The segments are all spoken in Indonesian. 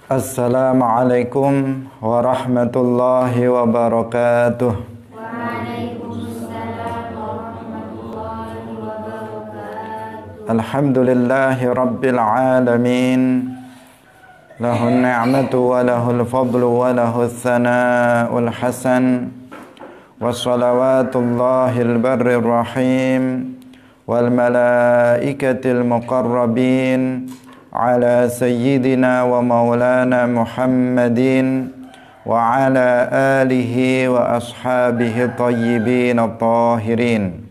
Assalamualaikum warahmatullahi wabarakatuh. Waalaikumsalam warahmatullahi wabarakatuh. Alhamdulillahi rabbil alamin. Lahun ni'matu wa lahul fadlu wa lahul thana'ul hasan. Wa salawatullahil barrir rahim. Wal malaikatil muqarrabin. Ala sayyidina wa maulana Muhammadin wa ala alihi wa ashabihi tayyibin at-tahirin.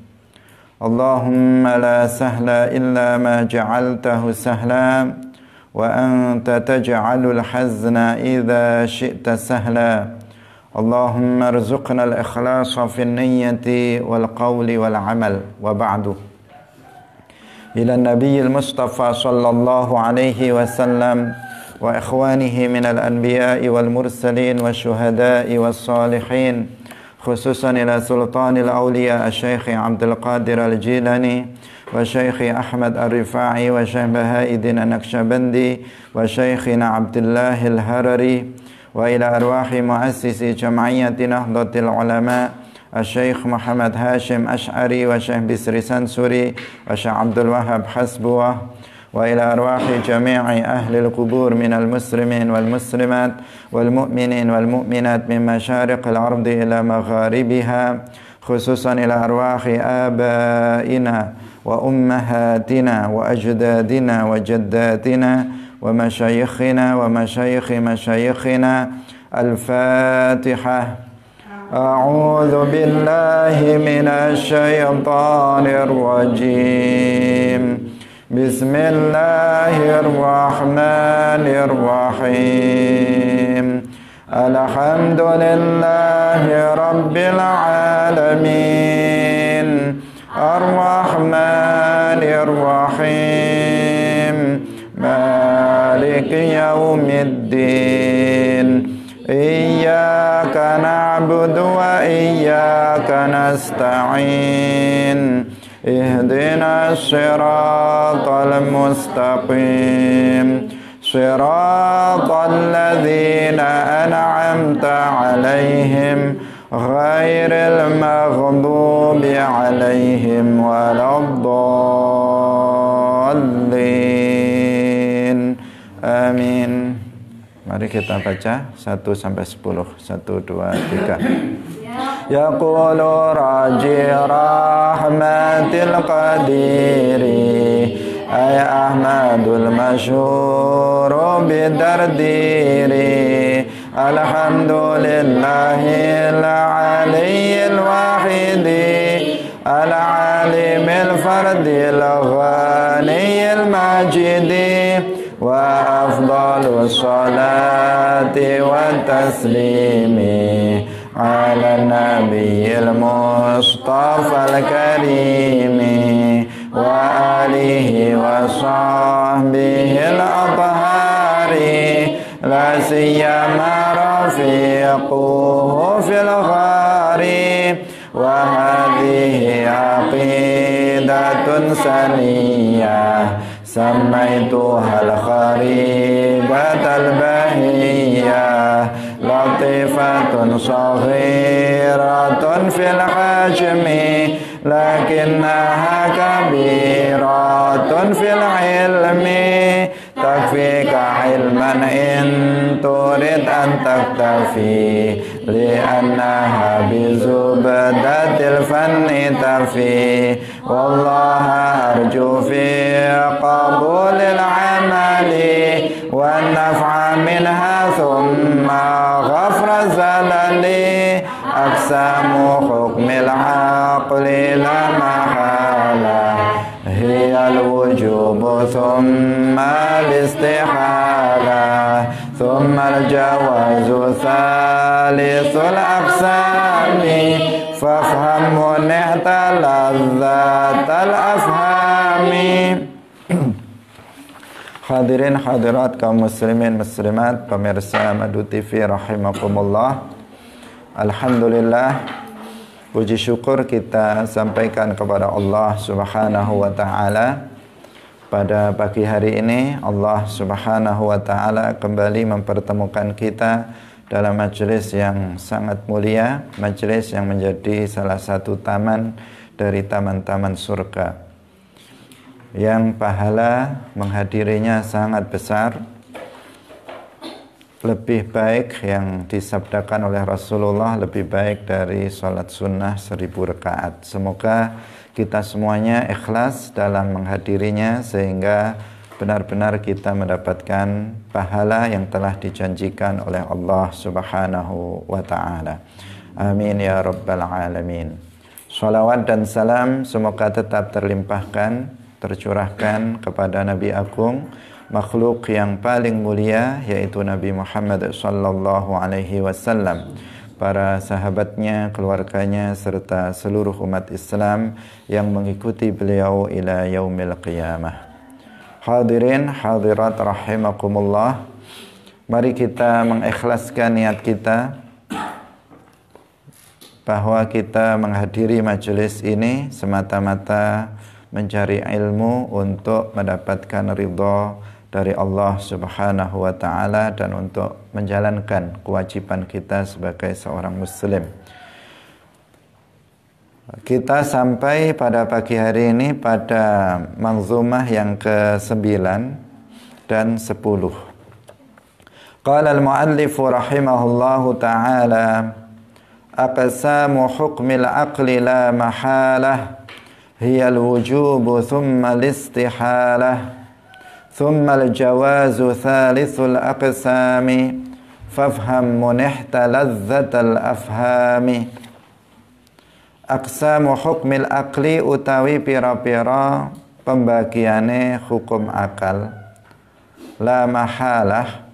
Allahumma la sahla illa ma ja'altahu sahla wa anta taj'alul hazna idha syi'ta sahla. Allahumma arzuqna al-ikhlasa fi an-niyyati wal qawli wal amal wa ba'du. إلى النبي المصطفى صلى الله عليه وسلم وإخوانه من الأنبياء والمرسلين والشهداء والصالحين خصوصا إلى سلطان الأولياء الشيخ عبد القادر الجيلاني والشيخ أحمد الرفاعي والشيخ بهاء الدين النقشبندي وشيخنا عبد الله الهرري وإلى أرواح مؤسسي جمعية نهضة العلماء الشيخ محمد هاشم أشعري والشيخ بسري سنسوري والشيخ عبد الوهاب حسبوه وإلى أرواح جميع أهل القبور من المسلمين والمسلمات والمؤمنين والمؤمنات من مشارق الأرض إلى مغاربها خصوصا إلى أرواح آبائنا وأمهاتنا وأجدادنا وجداتنا ومشايخنا ومشايخ مشايخنا. الفاتحة. أعوذ بالله من الشيطان الرجيم. بسم الله الرحمن الرحيم. الحمد لله رب العالمين. الرحمن الرحيم. مالك يوم الدين. إياك نعبد وإياك نستعين. اهدنا الصراط المستقيم. صراط الذين أنعمت عليهم غير المغضوب عليهم ولا الضالين. آمين. Mari kita baca 1 sampai 10. 1, 2, 3. Yaqulu raji rahmatil qadiri ay ahmadul masyhur bidardiri. Alhamdulillahil aliyyil wahidi al-alimil fardil ghaniyil majidi. Wa afdalus salati wa taslimi ala nabiyil mustafal karimi wa alihi wa sahbihil athari la siyama rafiquhu fil ghari. Wa hadhihi aqidatun saniyah sammaituhal kharibatal bahiyah latifatun saghiratun fil hajmi lakinnaha kabiratun fil ilmi. Takfika ilman in turid an taktafi li'annaha bizubdatil fanni tafi. Wallaha arju fi qabulil amali wan naf'a minha thumma ghafra zalali. Aksamu hukmil aqli la mahala hiyal wujubu thumma al-istihala thumma al-jawazu thalitsul aqsami fafham munihta ladzatal afhami. Hadirin hadirat kaum muslimin muslimat pemirsa Madu TV rahimakumullah. Alhamdulillah, puji syukur kita sampaikan kepada Allah Subhanahu wa taala Pada pagi hari ini Allah Subhanahu wa taala kembali mempertemukan kita dalam majelis yang sangat mulia, majelis yang menjadi salah satu taman dari taman-taman surga, yang pahala menghadirinya sangat besar, lebih baik yang disabdakan oleh Rasulullah, lebih baik dari sholat sunnah 1000 rakaat. Semoga kita semuanya ikhlas dalam menghadirinya sehingga benar-benar kita mendapatkan pahala yang telah dijanjikan oleh Allah Subhanahu wa taala. Amin ya rabbal alamin. Shalawat dan salam semoga tetap terlimpahkan, tercurahkan kepada Nabi Agung, makhluk yang paling mulia, yaitu Nabi Muhammad sallallahu alaihi wasallam, para sahabatnya, keluarganya, serta seluruh umat Islam yang mengikuti beliau ila yaumil qiyamah. Hadirin hadirat rahimakumullah, mari kita mengikhlaskan niat kita bahwa kita menghadiri majelis ini semata-mata mencari ilmu untuk mendapatkan ridha dari Allah Subhanahu wa taala dan untuk menjalankan kewajiban kita sebagai seorang muslim. Kita sampai pada pagi hari ini pada manzumah yang ke-9 dan 10. Qala al-muallif rahimahullahu taala, aqsamu hukmil aqli la mahalah hiya al-wujub thumma al-istihalah ثم الجواز ثالث الأقسام فافهم منحت لذة الأفهام. Aqsamu hukmil aqli utawi pira-pira pembagiane hukum akal. La mahalah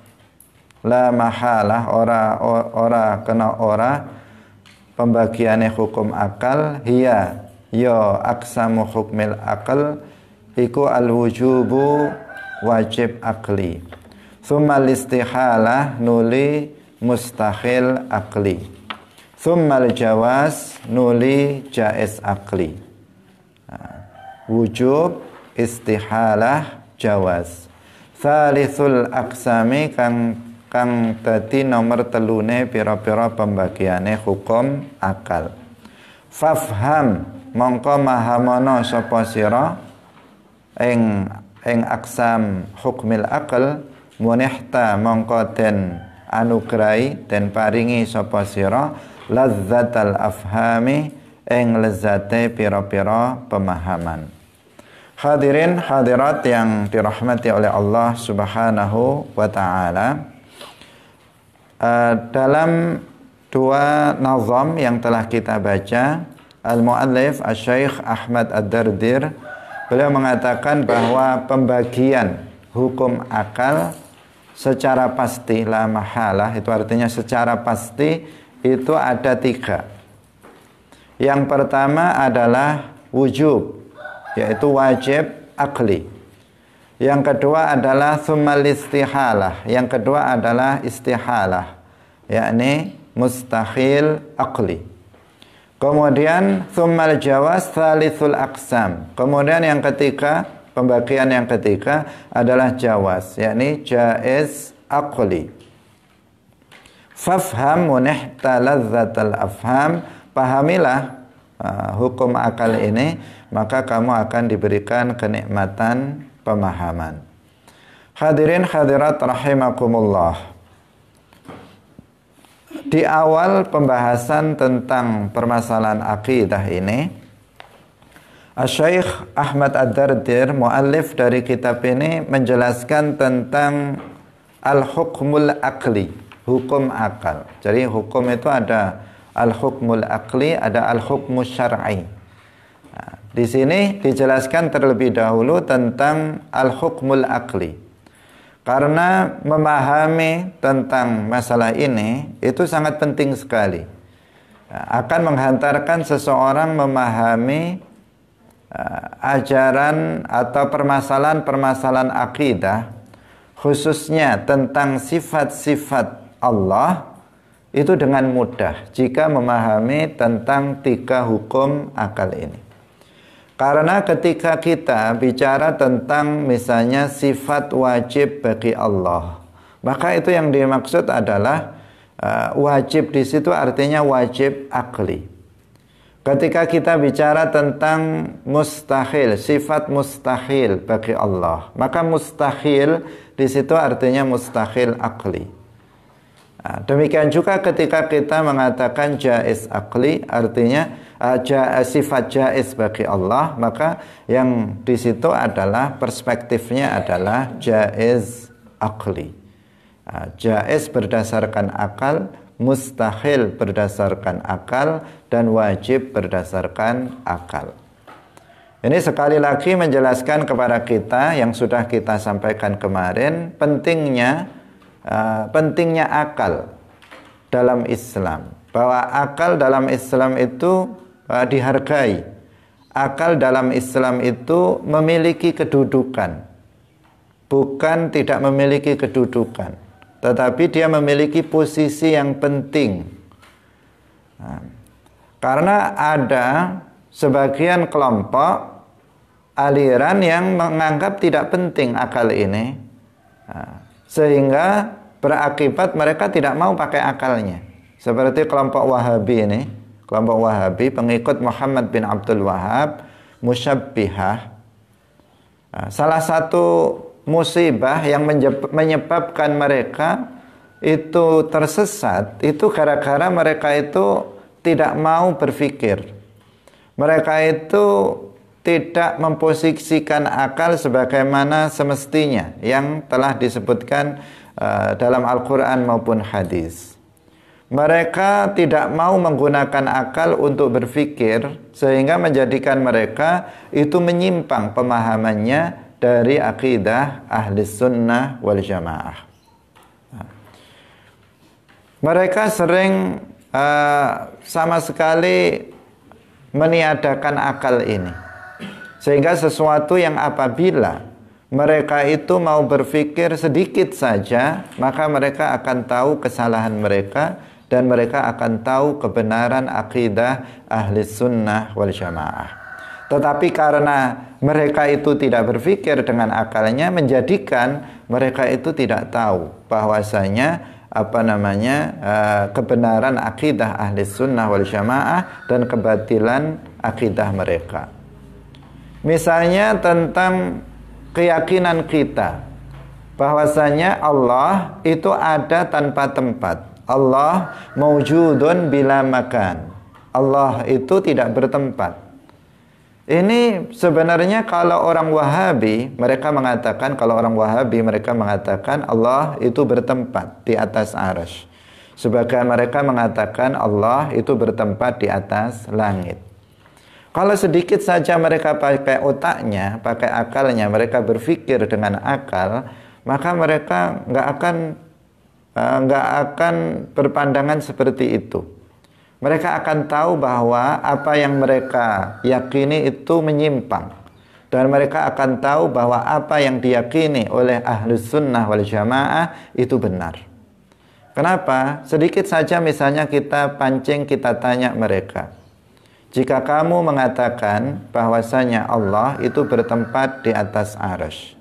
ora kena ora pembagiane hukum akal hiya ya aqsamu hukmil aql iku al-wujubu wajib akli, thummal istihalah nuli mustahil akli, thummal jawaz nuli jaiz akli. Wujub, istihalah, jawaz. Thalithul aqsami kang dadi nomor telune pira-pira pembagiane hukum akal. Fafham mongko mahamono sapa sira ing aksam hukmil akal, munihta mongko den anugrahi den paringi sapa sira lazzatal afhami ing lezate pira-pira pemahaman. Hadirin hadirat yang dirahmati oleh Allah Subhanahu wa taala, dalam dua nazam yang telah kita baca, al-muallif Asy-Syaikh Ahmad Ad-Dardir beliau mengatakan bahwa pembagian hukum akal secara pasti la mahalah, itu artinya secara pasti itu ada 3. Yang pertama adalah wujub, yaitu wajib akli. Yang kedua adalah tsummal istihalah. Yang kedua adalah istihalah, yakni mustahil akli. Kemudian tsummal jawaz tsalithul aqsam. Kemudian yang ketiga, pembagian yang ketiga adalah jawaz, yakni jaiz aqli. Fafham munihta ladzatal afham, pahamilah hukum akal ini, maka kamu akan diberikan kenikmatan pemahaman. Hadirin hadirat rahimakumullah, di awal pembahasan tentang permasalahan akidah ini, Asy-Syaikh Ahmad Ad-Dardir, muallif dari kitab ini, menjelaskan tentang al-hukmul akli, hukum akal. Jadi hukum itu ada al-hukmul akli, ada al-hukmus syar'i. Nah, di sini dijelaskan terlebih dahulu tentang al-hukmul akli. Karena memahami tentang masalah ini itu sangat penting sekali. Akan menghantarkan seseorang memahami ajaran atau permasalahan-permasalahan akidah, khususnya tentang sifat-sifat Allah, itu dengan mudah jika memahami tentang 3 hukum akal ini. Karena ketika kita bicara tentang misalnya sifat wajib bagi Allah, maka itu yang dimaksud adalah wajib di situ artinya wajib akli. Ketika kita bicara tentang mustahil, sifat mustahil bagi Allah, maka mustahil di situ artinya mustahil akli. Nah, demikian juga ketika kita mengatakan jaiz akli, artinya sifat jaiz bagi Allah, maka yang di situ adalah perspektifnya adalah jaiz akli. Jaiz berdasarkan akal, mustahil berdasarkan akal, dan wajib berdasarkan akal. Ini sekali lagi menjelaskan kepada kita yang sudah kita sampaikan kemarin, pentingnya akal dalam Islam. Bahwa akal dalam Islam itu dihargai. Akal dalam Islam itu memiliki kedudukan. Bukan tidak memiliki kedudukan, tetapi dia memiliki posisi yang penting. Karena ada sebagian kelompok aliran yang menganggap tidak penting akal ini, sehingga berakibat mereka tidak mau pakai akalnya. Seperti kelompok Wahabi ini, kelompok Wahabi pengikut Muhammad bin Abdul Wahab, musyabbihah. Salah satu musibah yang menyebabkan mereka itu tersesat, itu gara-gara mereka itu tidak mau berpikir. Mereka itu tidak memposisikan akal sebagaimana semestinya yang telah disebutkan dalam Al-Quran maupun hadis. Mereka tidak mau menggunakan akal untuk berpikir, sehingga menjadikan mereka itu menyimpang pemahamannya dari akidah ahli sunnah wal jamaah. Mereka sering sama sekali meniadakan akal ini, sehingga sesuatu yang apabila mereka itu mau berpikir sedikit saja, maka mereka akan tahu kesalahan mereka dan mereka akan tahu kebenaran akidah ahli sunnah wal jamaah. Tetapi karena mereka itu tidak berpikir dengan akalnya, menjadikan mereka itu tidak tahu bahwasanya kebenaran akidah ahli sunnah wal jamaah dan kebatilan akidah mereka. Misalnya tentang keyakinan kita bahwasanya Allah itu ada tanpa tempat. Allah maujudun bila makan. Allah itu tidak bertempat. Ini sebenarnya kalau orang Wahabi mereka mengatakan Allah itu bertempat di atas arsy. Sebagian mereka mengatakan Allah itu bertempat di atas langit. Kalau sedikit saja mereka pakai otaknya, pakai akalnya, mereka berpikir dengan akal, maka mereka nggak akan berpandangan seperti itu. Mereka akan tahu bahwa apa yang mereka yakini itu menyimpang, dan mereka akan tahu bahwa apa yang diyakini oleh ahlus sunnah wal jamaah itu benar. Kenapa? Sedikit saja misalnya kita pancing, kita tanya mereka, jika kamu mengatakan bahwasanya Allah itu bertempat di atas arsy,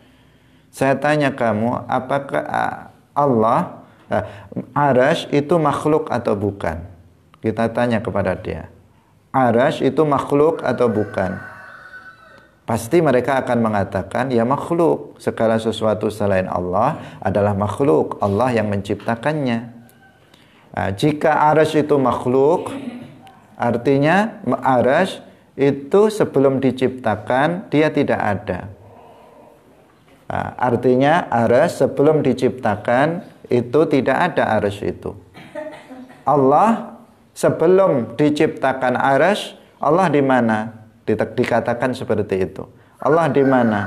saya tanya kamu, apakah arsy itu makhluk atau bukan? Kita tanya kepada dia, arsy itu makhluk atau bukan? Pasti mereka akan mengatakan, ya makhluk. Segala sesuatu selain Allah adalah makhluk. Allah yang menciptakannya. Nah, jika arsy itu makhluk, artinya arsy itu sebelum diciptakan dia tidak ada. Nah, artinya arsy sebelum diciptakan itu tidak ada arsy itu. Allah sebelum diciptakan arsy, Allah di mana? Dikatakan seperti itu. Allah di mana?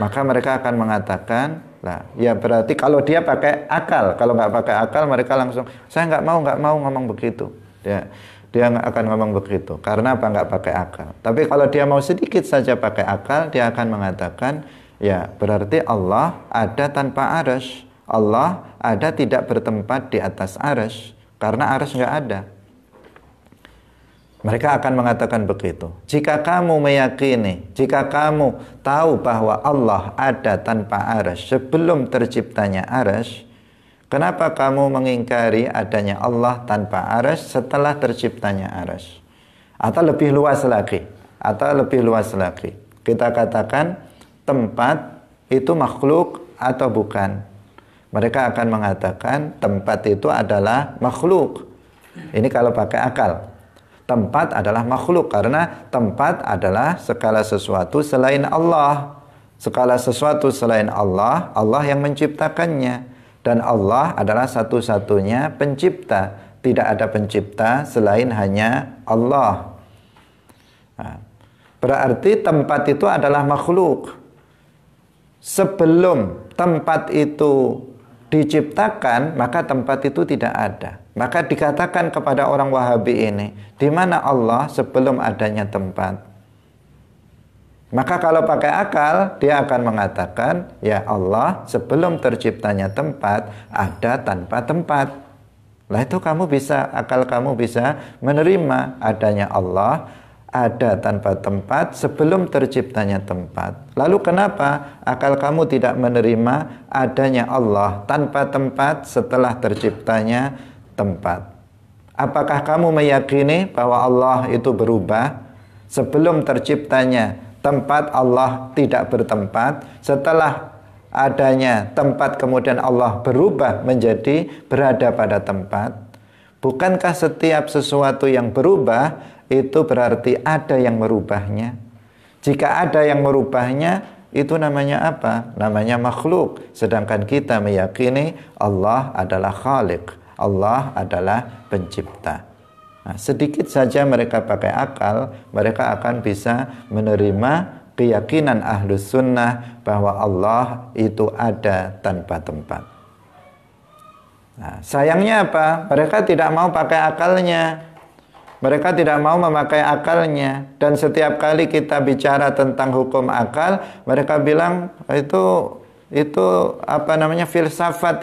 Maka mereka akan mengatakan, lah, ya berarti kalau dia pakai akal. Kalau nggak pakai akal, mereka langsung, saya nggak mau ngomong begitu. Dia nggak akan ngomong begitu. Karena apa? Nggak pakai akal. Tapi kalau dia mau sedikit saja pakai akal, dia akan mengatakan, ya berarti Allah ada tanpa arsy. Allah ada tidak bertempat di atas arsy. Karena arsy nggak ada. Mereka akan mengatakan begitu. Jika kamu meyakini, jika kamu tahu bahwa Allah ada tanpa arasy sebelum terciptanya arasy, kenapa kamu mengingkari adanya Allah tanpa arasy setelah terciptanya arasy? Atau lebih luas lagi, kita katakan tempat itu makhluk atau bukan? Mereka akan mengatakan tempat itu adalah makhluk. Ini kalau pakai akal. Tempat adalah makhluk karena tempat adalah segala sesuatu selain Allah. Segala sesuatu selain Allah, Allah yang menciptakannya. Dan Allah adalah satu-satunya pencipta. Tidak ada pencipta selain hanya Allah. Nah, berarti tempat itu adalah makhluk. Sebelum tempat itu diciptakan, maka tempat itu tidak ada. Maka dikatakan kepada orang Wahabi ini, di mana Allah sebelum adanya tempat? Maka kalau pakai akal, dia akan mengatakan, ya Allah sebelum terciptanya tempat, ada tanpa tempat. Lah itu akal kamu bisa menerima adanya Allah, ada tanpa tempat sebelum terciptanya tempat. Lalu kenapa akal kamu tidak menerima adanya Allah tanpa tempat setelah terciptanya tempat? Apakah kamu meyakini bahwa Allah itu berubah? Sebelum terciptanya tempat Allah tidak bertempat, setelah adanya tempat kemudian Allah berubah menjadi berada pada tempat. Bukankah setiap sesuatu yang berubah itu berarti ada yang merubahnya? Jika ada yang merubahnya, itu namanya apa? Namanya makhluk. Sedangkan kita meyakini Allah adalah Khaliq, Allah adalah pencipta. Nah, sedikit saja mereka pakai akal, mereka akan bisa menerima keyakinan Ahlus Sunnah bahwa Allah itu ada tanpa tempat. Nah, sayangnya apa? Mereka tidak mau pakai akalnya. Mereka tidak mau memakai akalnya. Dan setiap kali kita bicara tentang hukum akal, mereka bilang itu filsafat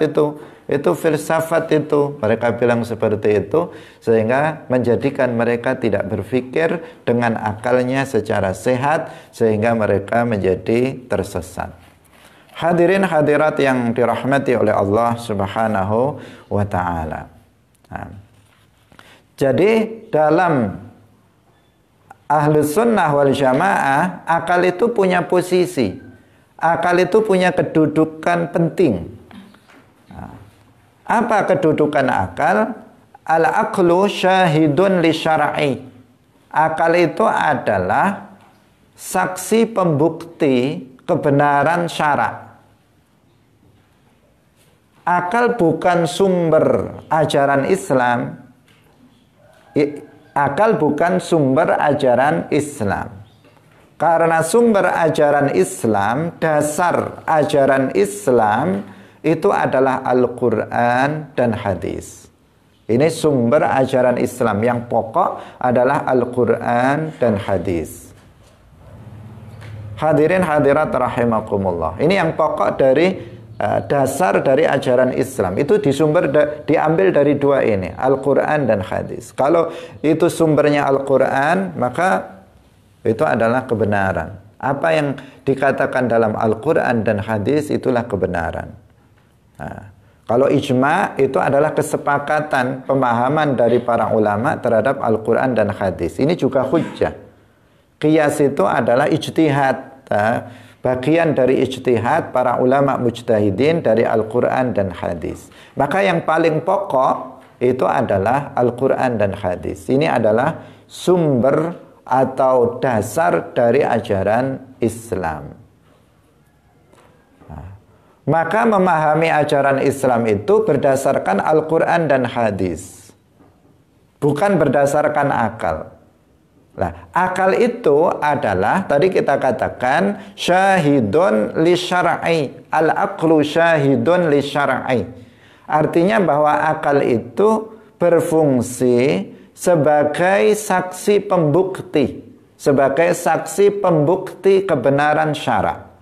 itu filsafat itu. Mereka bilang seperti itu, sehingga menjadikan mereka tidak berpikir dengan akalnya secara sehat, sehingga mereka menjadi tersesat. Hadirin hadirat yang dirahmati oleh Allah Subhanahu wa ta'ala. Jadi dalam Ahlus Sunnah wal Jamaah, akal itu punya posisi, akal itu punya kedudukan penting. Apa kedudukan akal? Al-aqlu syahidun li syar'i. Akal itu adalah saksi pembukti kebenaran syarak. Akal bukan sumber ajaran Islam. Akal bukan sumber ajaran Islam. Karena sumber ajaran Islam, dasar ajaran Islam itu adalah Al-Quran dan hadis. Ini sumber ajaran Islam yang pokok adalah Al-Quran dan hadis. Hadirin hadirat rahimakumullah. Ini yang pokok dari dasar dari ajaran Islam. Itu diambil dari dua ini, Al-Quran dan hadis. Kalau itu sumbernya Al-Quran, maka itu adalah kebenaran. Apa yang dikatakan dalam Al-Quran dan hadis itulah kebenaran. Nah, kalau ijma itu adalah kesepakatan pemahaman dari para ulama terhadap Al-Quran dan hadis. Ini juga hujjah. Qiyas itu adalah ijtihad. Bagian dari ijtihad para ulama mujtahidin dari Al-Quran dan hadis. Maka yang paling pokok itu adalah Al-Quran dan hadis. Ini adalah sumber atau dasar dari ajaran Islam. Maka memahami ajaran Islam itu berdasarkan Al-Quran dan hadis, bukan berdasarkan akal. Nah, akal itu adalah tadi kita katakan syahidun li syar'i. Al-aqlu syahidun li syar'i. Artinya bahwa akal itu berfungsi sebagai saksi pembukti, sebagai saksi pembukti kebenaran syarak.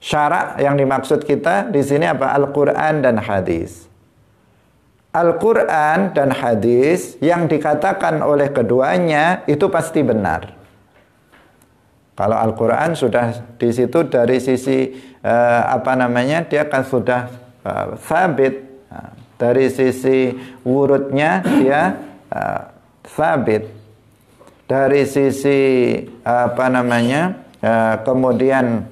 Syarak yang dimaksud kita di sini apa? Al-Quran dan hadis. Al-Quran dan hadis yang dikatakan oleh keduanya itu pasti benar. Kalau Al-Quran sudah di situ dari sisi dia kan sudah sabit. Dari sisi wurudnya dia sabit. Dari sisi kemudian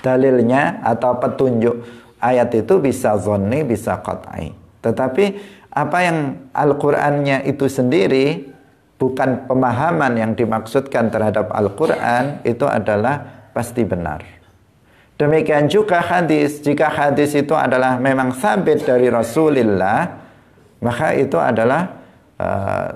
dalilnya atau petunjuk ayat itu bisa zonni, bisa qat'i. Tetapi apa yang Al-Qur'annya itu sendiri, bukan pemahaman yang dimaksudkan terhadap Al-Qur'an, itu adalah pasti benar. Demikian juga hadis. Jika hadis itu adalah memang sabit dari Rasulullah, maka itu adalah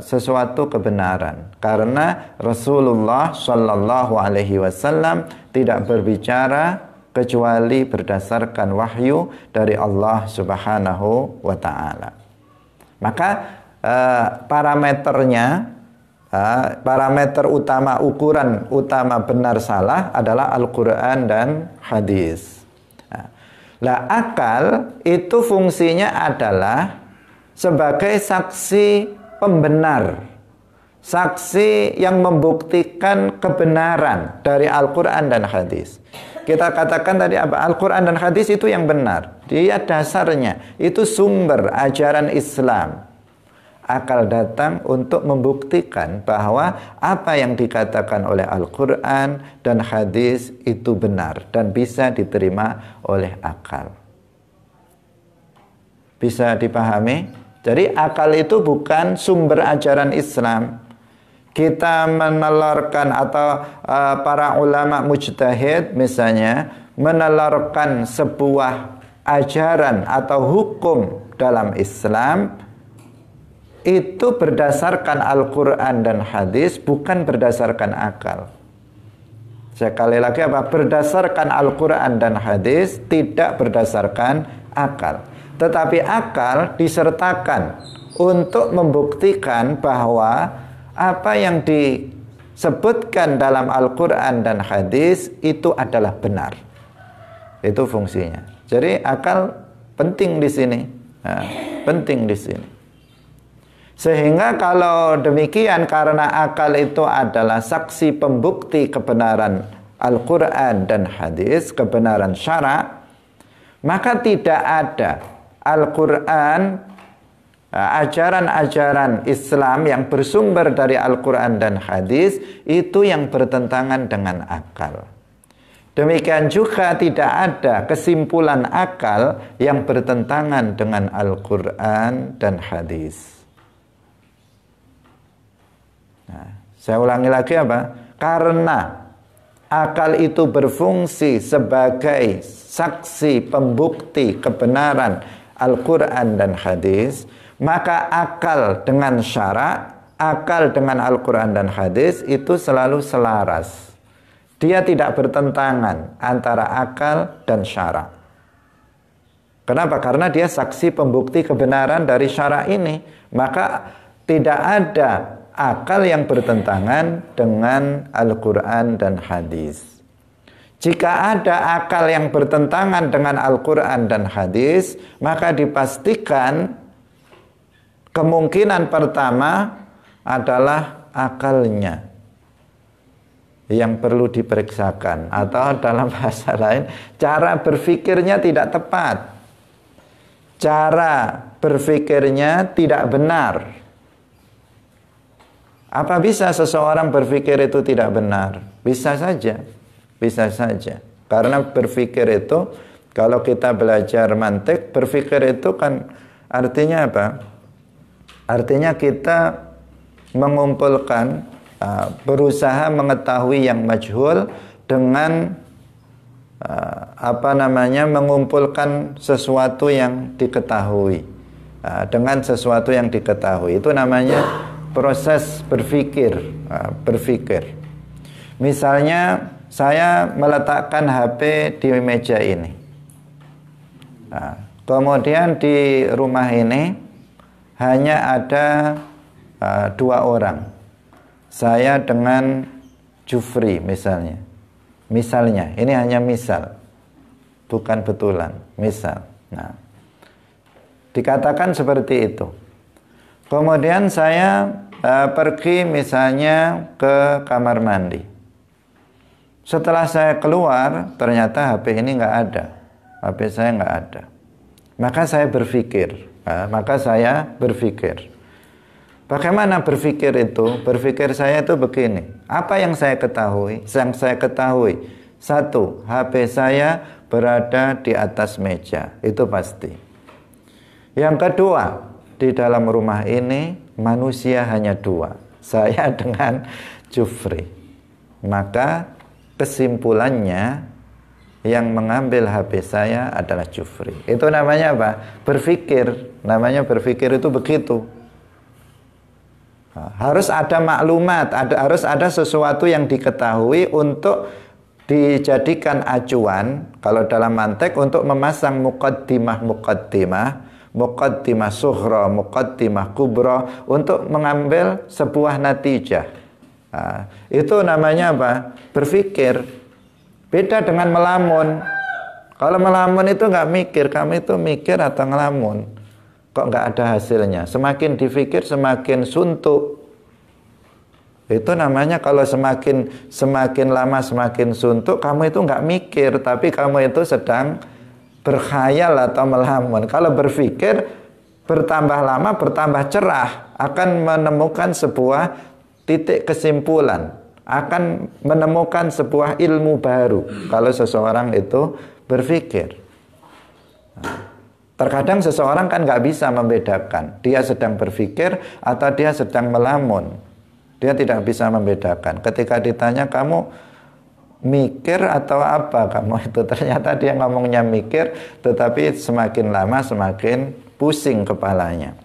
sesuatu kebenaran. Karena Rasulullah Shallallahu Alaihi Wasallam tidak berbicara kecuali berdasarkan wahyu dari Allah Subhanahu wa Ta'ala. Maka parameter utama, ukuran utama benar salah adalah Al-Quran dan hadis. Nah, akal itu fungsinya adalah sebagai saksi pembenar, saksi yang membuktikan kebenaran dari Al-Quran dan hadis. Kita katakan tadi apa? Al-Quran dan hadis itu yang benar. Dia dasarnya, itu sumber ajaran Islam. Akal datang untuk membuktikan bahwa apa yang dikatakan oleh Al-Quran dan hadis itu benar dan bisa diterima oleh akal. Bisa dipahami? Jadi akal itu bukan sumber ajaran Islam. Kita menelurkan atau para ulama mujtahid misalnya menelurkan sebuah ajaran atau hukum dalam Islam itu berdasarkan Al-Quran dan hadis, bukan berdasarkan akal. Sekali lagi apa? Berdasarkan Al-Quran dan hadis, tidak berdasarkan akal. Tetapi akal disertakan untuk membuktikan bahwa apa yang disebutkan dalam Al-Quran dan hadis itu adalah benar. Itu fungsinya. Jadi akal penting di sini. Nah, penting di sini. Sehingga kalau demikian, karena akal itu adalah saksi pembukti kebenaran Al-Quran dan hadis, kebenaran syara', maka tidak ada Al-Quran, ajaran-ajaran Islam yang bersumber dari Al-Quran dan hadis itu yang bertentangan dengan akal. Demikian juga tidak ada kesimpulan akal yang bertentangan dengan Al-Quran dan hadis. Nah, saya ulangi lagi apa? Karena akal itu berfungsi sebagai saksi pembukti kebenaran Al-Quran dan hadis, maka akal dengan syara', akal dengan Al-Quran dan hadis itu selalu selaras. Dia tidak bertentangan antara akal dan syara'. Kenapa? Karena dia saksi pembukti kebenaran dari syara' ini. Maka tidak ada akal yang bertentangan dengan Al-Quran dan hadis. Jika ada akal yang bertentangan dengan Al-Quran dan hadis, maka dipastikan kemungkinan pertama adalah akalnya yang perlu diperiksakan, atau dalam bahasa lain, cara berpikirnya tidak tepat. Cara berpikirnya tidak benar. Apa bisa seseorang berpikir itu tidak benar? Bisa saja. Bisa saja. Karena berpikir itu, kalau kita belajar mantik, berpikir itu kan artinya apa? Artinya kita mengumpulkan, berusaha mengetahui yang majhul dengan mengumpulkan sesuatu yang diketahui. Dengan sesuatu yang diketahui. Itu namanya proses berpikir. Berpikir. Misalnya saya meletakkan HP di meja ini. Nah, kemudian di rumah ini hanya ada 2 orang. Saya dengan Jufri misalnya. Misalnya, ini hanya misal. Bukan betulan, misal. Nah, Dikatakan seperti itu. Kemudian saya pergi misalnya ke kamar mandi. Setelah saya keluar, ternyata HP ini nggak ada. HP saya nggak ada. Maka saya berpikir. Bagaimana berpikir itu? Berpikir saya itu begini. Apa yang saya ketahui? Yang saya ketahui, satu, HP saya berada di atas meja. Itu pasti. Yang kedua, di dalam rumah ini manusia hanya dua. Saya dengan Jufri. Maka kesimpulannya yang mengambil HP saya adalah Jufri. Itu namanya apa? Berpikir. Namanya berpikir itu begitu. Harus ada maklumat, harus ada sesuatu yang diketahui untuk dijadikan acuan. Kalau dalam mantek, untuk memasang muqaddimah sughra, muqaddimah kubra, untuk mengambil sebuah natijah. Itu namanya apa? Berpikir. Beda dengan melamun. Kalau melamun itu nggak mikir. Kamu itu mikir atau ngelamun? Kok nggak ada hasilnya? Semakin dipikir semakin suntuk. Itu namanya kalau semakin lama semakin suntuk, kamu itu nggak mikir, tapi kamu itu sedang berkhayal atau melamun. Kalau berpikir, bertambah lama bertambah cerah, akan menemukan sebuah titik kesimpulan, akan menemukan sebuah ilmu baru kalau seseorang itu berpikir. Terkadang seseorang kan nggak bisa membedakan dia sedang berpikir atau dia sedang melamun. Dia tidak bisa membedakan. Ketika ditanya, kamu mikir atau apa kamu itu, ternyata dia ngomongnya mikir, tetapi semakin lama semakin pusing kepalanya.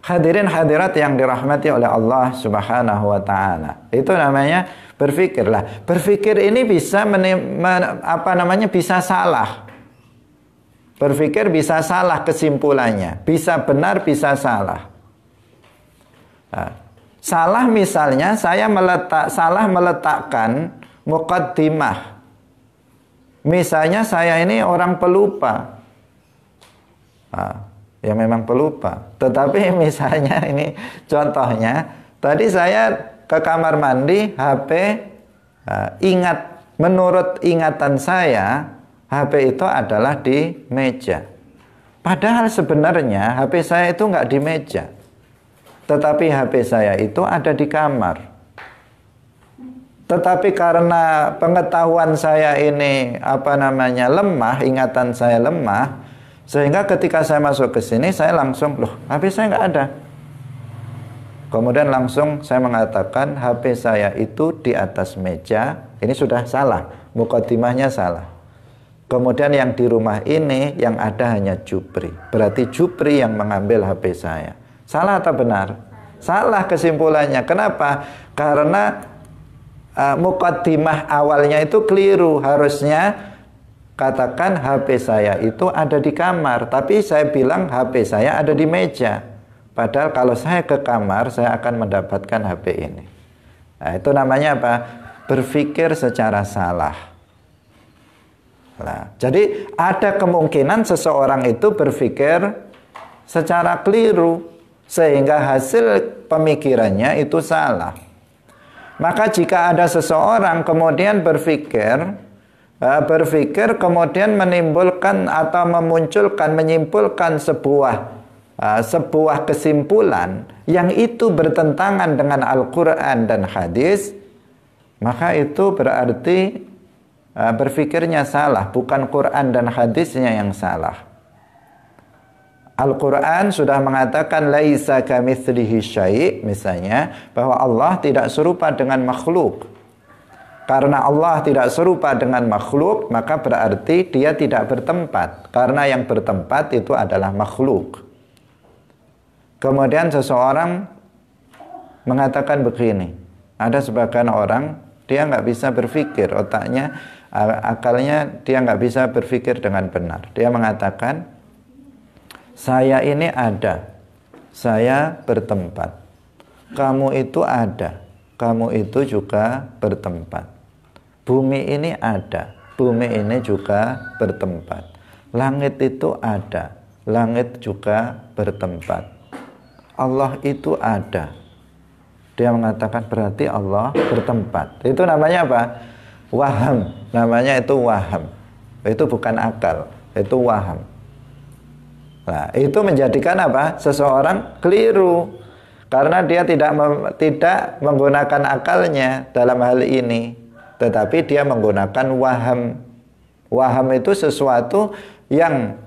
Hadirin hadirat yang dirahmati oleh Allah Subhanahu wa taala. Itu namanya berpikirlah. Berpikir ini bisa bisa salah. Berpikir bisa salah kesimpulannya, bisa benar, bisa salah. Salah misalnya saya salah meletakkan muqaddimah. Misalnya saya ini orang pelupa. Ya memang pelupa. Tetapi misalnya ini contohnya, tadi saya ke kamar mandi, HP menurut ingatan saya, HP itu adalah di meja. Padahal sebenarnya HP saya itu nggak di meja. Tetapi HP saya itu ada di kamar. Tetapi karena pengetahuan saya ini lemah, ingatan saya lemah, sehingga ketika saya masuk ke sini saya langsung, HP saya nggak ada. Kemudian langsung saya mengatakan HP saya itu di atas meja. Ini sudah salah, muqaddimahnya salah. Kemudian yang di rumah ini yang ada hanya Jupri. Berarti Jupri yang mengambil HP saya. Salah atau benar? Salah kesimpulannya. Kenapa? Karena muqaddimah awalnya itu keliru. Harusnya katakan HP saya itu ada di kamar, tapi saya bilang HP saya ada di meja. Padahal kalau saya ke kamar, saya akan mendapatkan HP ini. Nah, itu namanya apa? Berpikir secara salah. Nah, jadi ada kemungkinan seseorang itu berpikir secara keliru, sehingga hasil pemikirannya itu salah. Maka jika ada seseorang kemudian berpikir kemudian menimbulkan atau menyimpulkan sebuah kesimpulan yang itu bertentangan dengan Al-Quran dan hadis, maka itu berarti berpikirnya salah, bukan Quran dan hadisnya yang salah. Al-Quran sudah mengatakan laisa kamitslihi syai', misalnya, bahwa Allah tidak serupa dengan makhluk. Karena Allah tidak serupa dengan makhluk, maka berarti dia tidak bertempat. Karena yang bertempat itu adalah makhluk. Kemudian seseorang mengatakan begini, ada sebagian orang, dia nggak bisa berpikir, akalnya dia nggak bisa berpikir dengan benar. Dia mengatakan, saya ini ada, saya bertempat. Kamu itu ada, kamu itu juga bertempat. Bumi ini ada, bumi ini juga bertempat. Langit itu ada, langit juga bertempat. Allah itu ada. Dia mengatakan berarti Allah bertempat. Itu namanya apa? Waham. Namanya itu waham. Itu bukan akal, itu waham. Nah, itu menjadikan apa? Seseorang keliru karena dia tidak menggunakan akalnya dalam hal ini, tetapi dia menggunakan waham. Waham itu sesuatu yang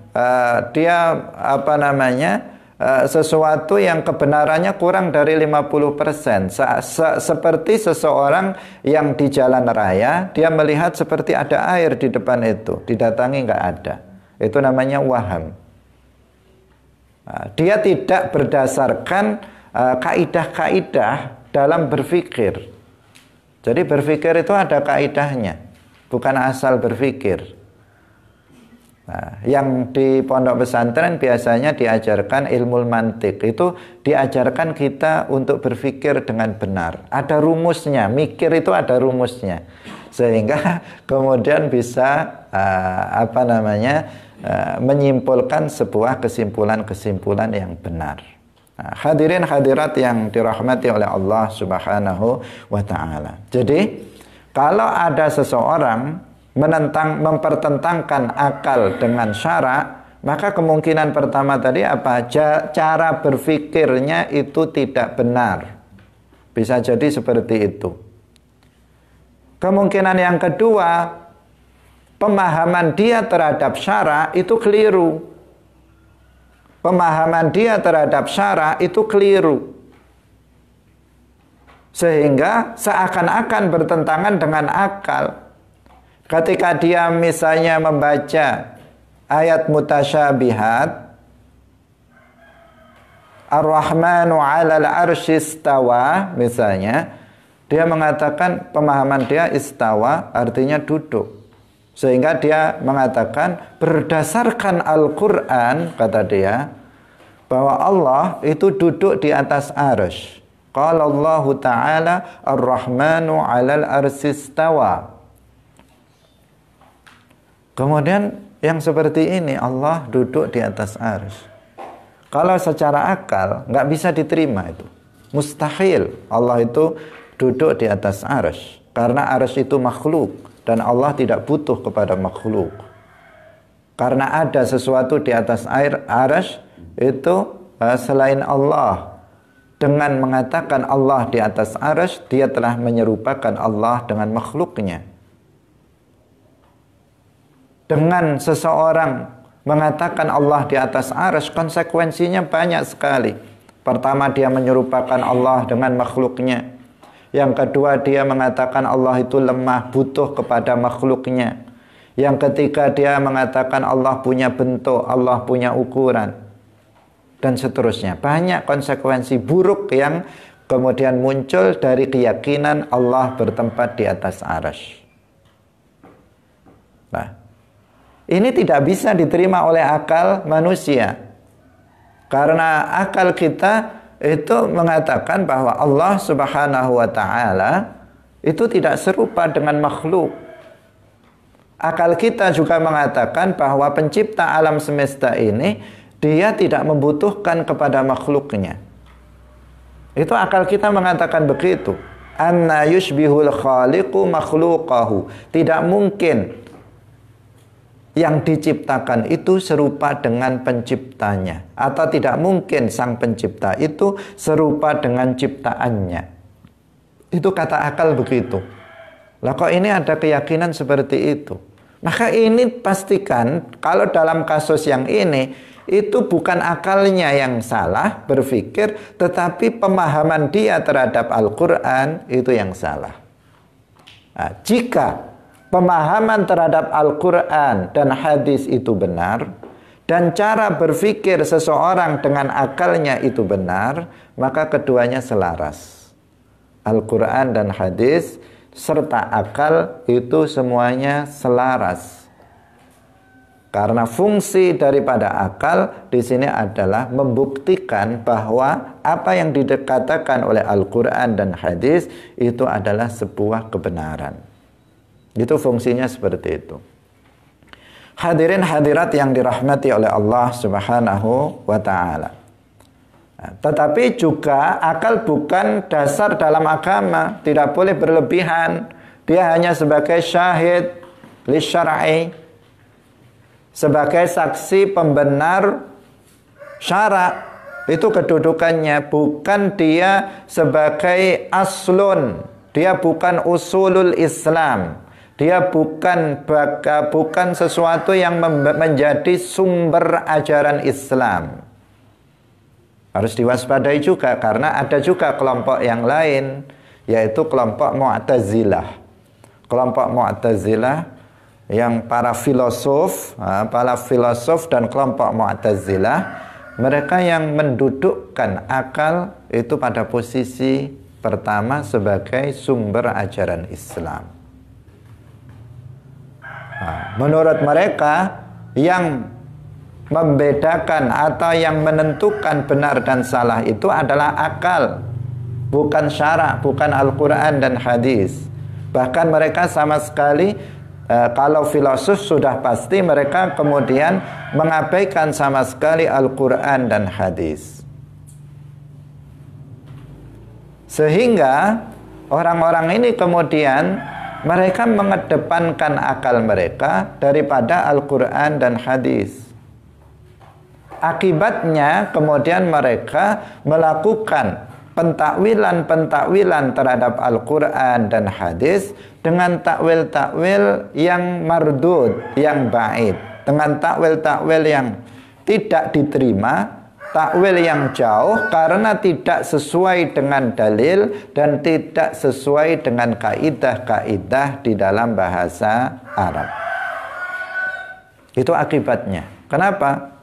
sesuatu yang kebenarannya kurang dari 50%. Seperti seseorang yang di jalan raya, dia melihat seperti ada air di depan itu, didatangi nggak ada. Itu namanya waham. Dia tidak berdasarkan kaidah-kaidah dalam berpikir. Jadi berpikir itu ada kaidahnya, bukan asal berpikir. Nah, yang di pondok pesantren biasanya diajarkan ilmu mantik. Itu diajarkan kita untuk berpikir dengan benar. Ada rumusnya, mikir itu ada rumusnya. Sehingga kemudian bisa menyimpulkan sebuah kesimpulan-kesimpulan yang benar. Nah, hadirin hadirat yang dirahmati oleh Allah Subhanahu wa taala. Jadi, kalau ada seseorang mempertentangkan akal dengan syara, maka kemungkinan pertama tadi apa? Cara berpikirnya itu tidak benar. Bisa jadi seperti itu. Kemungkinan yang kedua, pemahaman dia terhadap syara itu keliru. Pemahaman dia terhadap syara itu keliru. Sehingga seakan-akan bertentangan dengan akal. Ketika dia misalnya membaca ayat mutasyabihat, Ar-Rahmanu 'alal 'arsy istawa, misalnya, dia mengatakan pemahaman dia istawa artinya duduk. Sehingga dia mengatakan berdasarkan Al-Qur'an, kata dia, bahwa Allah itu duduk di atas arsy. Qala Allah Ta'ala Ar-Rahmanu 'alal 'arsy istawa. Kemudian yang seperti ini, Allah duduk di atas arsy. Kalau secara akal nggak bisa diterima itu, mustahil Allah itu duduk di atas arsy, karena arsy itu makhluk dan Allah tidak butuh kepada makhluk. Karena ada sesuatu di atas arsy itu selain Allah. Dengan mengatakan Allah di atas arsy, dia telah menyerupakan Allah dengan makhluknya. Dengan seseorang mengatakan Allah di atas arsy, konsekuensinya banyak sekali. Pertama, dia menyerupakan Allah dengan makhluknya. Yang kedua, dia mengatakan Allah itu lemah, butuh kepada makhluknya. Yang ketiga, dia mengatakan Allah punya bentuk, Allah punya ukuran, dan seterusnya. Banyak konsekuensi buruk yang kemudian muncul dari keyakinan Allah bertempat di atas arsy. Nah, ini tidak bisa diterima oleh akal manusia. Karena akal kita itu mengatakan bahwa Allah Subhanahu wa taala itu tidak serupa dengan makhluk. Akal kita juga mengatakan bahwa pencipta alam semesta ini dia tidak membutuhkan kepada makhluknya. Itu akal kita mengatakan begitu. Anna yushbihul khaliqu makhluqahu. Tidak mungkin yang diciptakan itu serupa dengan penciptanya, atau tidak mungkin sang pencipta itu serupa dengan ciptaannya. Itu kata akal begitu. Lah kok ini ada keyakinan seperti itu? Maka ini pastikan kalau dalam kasus yang ini itu bukan akalnya yang salah berpikir, tetapi pemahaman dia terhadap Al-Quran itu yang salah. Nah, jika pemahaman terhadap Al-Quran dan hadis itu benar, dan cara berpikir seseorang dengan akalnya itu benar, maka keduanya selaras. Al-Quran dan hadis serta akal itu semuanya selaras. Karena fungsi daripada akal di sini adalah membuktikan bahwa apa yang dikatakan oleh Al-Quran dan hadis itu adalah sebuah kebenaran. Itu fungsinya seperti itu. Hadirin hadirat yang dirahmati oleh Allah Subhanahu wa taala. Tetapi juga akal bukan dasar dalam agama, tidak boleh berlebihan. Dia hanya sebagai syahid li syar'i, sebagai saksi pembenar syarak. Itu kedudukannya, bukan dia sebagai aslun, dia bukan usulul Islam. Dia bukan sesuatu yang menjadi sumber ajaran Islam. Harus diwaspadai juga karena ada juga kelompok yang lain, yaitu kelompok Mu'tazilah. Kelompok Mu'tazilah yang para filosof dan kelompok Mu'tazilah, mereka yang mendudukkan akal itu pada posisi pertama sebagai sumber ajaran Islam. Menurut mereka, yang membedakan atau yang menentukan benar dan salah itu adalah akal, bukan syara', bukan Al-Quran dan hadis. Bahkan mereka sama sekali, kalau filosof sudah pasti mereka kemudian mengabaikan sama sekali Al-Quran dan hadis. Sehingga orang-orang ini kemudian mereka mengedepankan akal mereka daripada Al-Quran dan hadis. Akibatnya kemudian mereka melakukan pentakwilan terhadap Al-Quran dan hadis dengan takwil-takwil yang mardud, yang ba'id, dengan takwil-takwil yang tidak diterima, takwil yang jauh karena tidak sesuai dengan dalil dan tidak sesuai dengan kaidah-kaidah di dalam bahasa Arab. Itu akibatnya. Kenapa?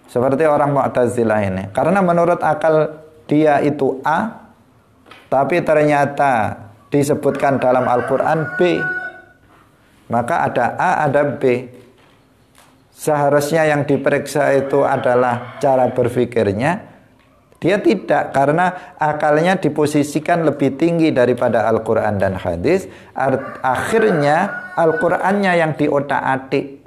Seperti orang Mu'tazilah ini. Karena menurut akal dia itu A, tapi ternyata disebutkan dalam Al-Quran B. Maka ada A, ada B. Seharusnya yang diperiksa itu adalah cara berpikirnya. Dia tidak, karena akalnya diposisikan lebih tinggi daripada Al-Quran dan hadis. Akhirnya Al-Qurannya yang diotak-atik.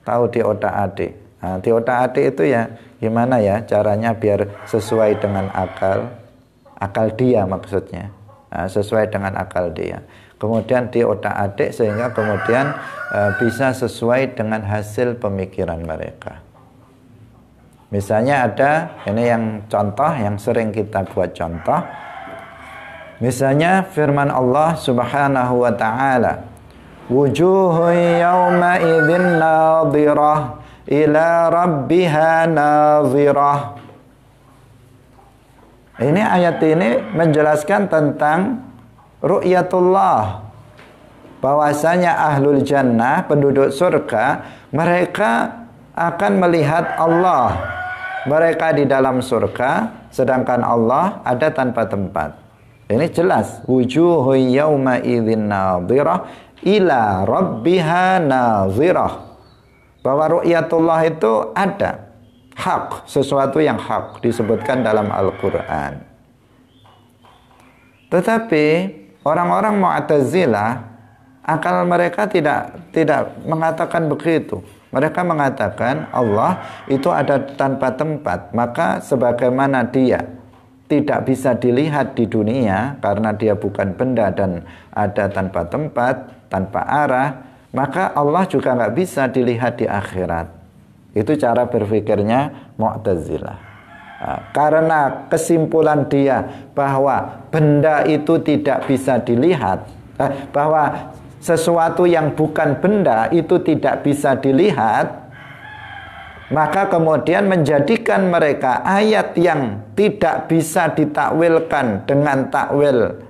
Tahu diotak-atik? Nah, diotak-atik itu ya gimana ya caranya biar sesuai dengan akal dia maksudnya. Nah, sesuai dengan akal dia. Kemudian diotak-atik sehingga kemudian bisa sesuai dengan hasil pemikiran mereka. Misalnya ada, ini yang contoh yang sering kita buat contoh. Misalnya firman Allah Subhanahu wa taala, wujuhun yawma idzin nadhirah ila rabbiha nadhirah. Ini ayat ini menjelaskan tentang ru'yatullah, bahwasanya ahlul jannah, penduduk surga, mereka akan melihat Allah. Mereka di dalam surga, sedangkan Allah ada tanpa tempat. Ini jelas, wujuhu yawma idzin nadhirah ila rabbiha nadhirah, bahwa ru'yatullah itu ada, hak, sesuatu yang hak disebutkan dalam Al-Quran. Tetapi orang-orang Mu'tazilah, akal mereka tidak mengatakan begitu. Mereka mengatakan Allah itu ada tanpa tempat. Maka sebagaimana dia tidak bisa dilihat di dunia karena dia bukan benda dan ada tanpa tempat, tanpa arah, maka Allah juga nggak bisa dilihat di akhirat. Itu cara berpikirnya Mu'tazilah. Karena kesimpulan dia bahwa benda itu tidak bisa dilihat, bahwa sesuatu yang bukan benda itu tidak bisa dilihat, maka kemudian menjadikan mereka ayat yang tidak bisa ditakwilkan dengan takwil,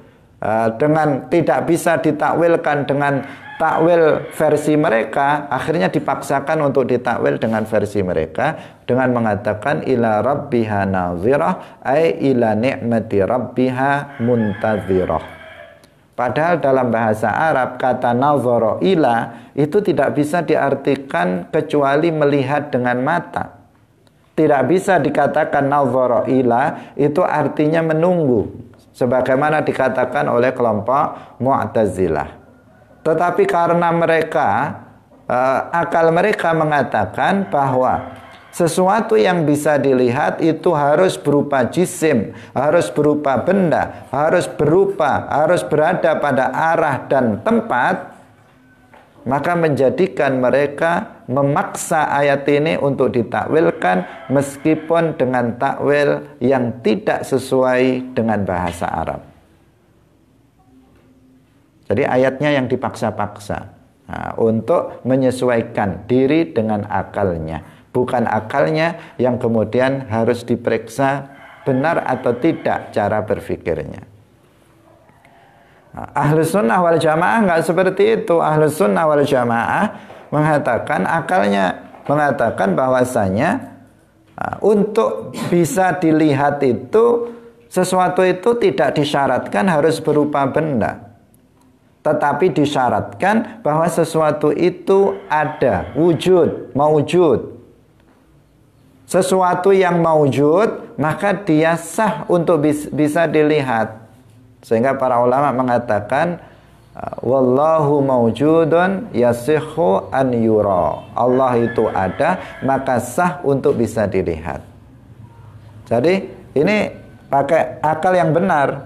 tidak bisa ditakwilkan dengan takwil versi mereka, akhirnya dipaksakan untuk ditakwil dengan versi mereka dengan mengatakan ila rabbiha nadhirah, ay ila ni'mati rabbiha muntazirah. Padahal dalam bahasa Arab kata nadhara ila itu tidak bisa diartikan kecuali melihat dengan mata. Tidak bisa dikatakan nadhara ila itu artinya menunggu, sebagaimana dikatakan oleh kelompok Mu'tazilah. Tetapi karena mereka akal mereka mengatakan bahwa sesuatu yang bisa dilihat itu harus berupa jisim, harus berupa benda, harus berada pada arah dan tempat, maka menjadikan mereka memaksa ayat ini untuk ditakwilkan meskipun dengan takwil yang tidak sesuai dengan bahasa Arab. Jadi ayatnya yang dipaksa-paksa untuk menyesuaikan diri dengan akalnya, bukan akalnya yang kemudian harus diperiksa benar atau tidak cara berpikirnya. Ahlus sunnah wal jamaah nggak seperti itu. Ahlus sunnah wal jamaah mengatakan, akalnya mengatakan bahwasanya untuk bisa dilihat itu, sesuatu itu tidak disyaratkan harus berupa benda, tetapi disyaratkan bahwa sesuatu itu ada, maujud. Sesuatu yang maujud, maka dia sah untuk bisa dilihat. Sehingga para ulama mengatakan, wallahu maujudun yasihhu an yura. Allah itu ada, maka sah untuk bisa dilihat. Jadi ini pakai akal yang benar,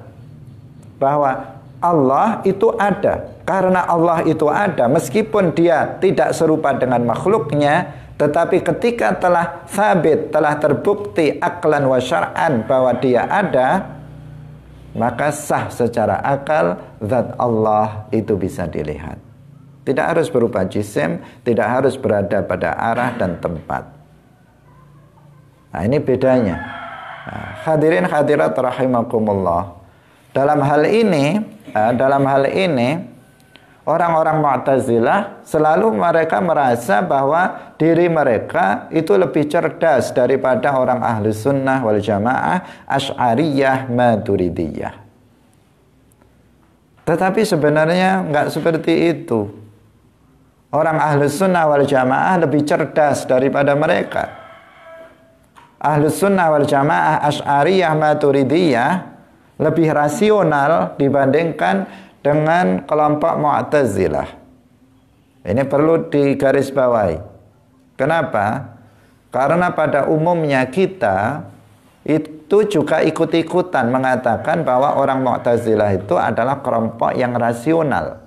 bahwa Allah itu ada. Karena Allah itu ada, meskipun dia tidak serupa dengan makhluknya, tetapi ketika telah sabit, telah terbukti aklan wa syar'an bahwa dia ada, maka sah secara akal zat Allah itu bisa dilihat. Tidak harus berupa jisim, tidak harus berada pada arah dan tempat. Nah, ini bedanya. Hadirin hadirat rahimakumullah. Dalam hal ini orang-orang Mu'tazilah selalu mereka merasa bahwa diri mereka itu lebih cerdas daripada orang ahli sunnah wal jamaah, Asy'ariyah, Maturidiyah. Tetapi sebenarnya enggak seperti itu. Orang ahli sunnah wal jamaah lebih cerdas daripada mereka. Ahli sunnah wal jamaah, Asy'ariyah, Maturidiyah lebih rasional dibandingkan dengan kelompok Mu'tazilah. Ini perlu digarisbawahi. Kenapa? Karena pada umumnya kita itu juga ikut-ikutan mengatakan bahwa orang Mu'tazilah itu adalah kelompok yang rasional.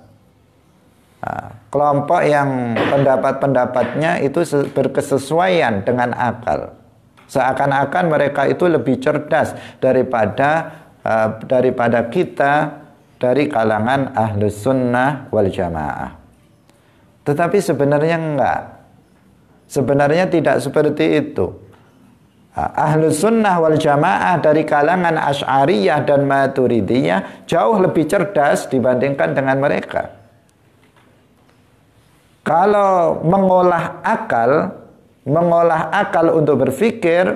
Kelompok yang pendapat-pendapatnya itu berkesesuaian dengan akal. Seakan-akan mereka itu lebih cerdas daripada kita dari kalangan ahlus sunnah wal jamaah. Tetapi sebenarnya enggak. Sebenarnya tidak seperti itu. Ahlus sunnah wal jamaah dari kalangan Asy'ariyah dan Maturidiyah jauh lebih cerdas dibandingkan dengan mereka. Kalau mengolah akal untuk berpikir,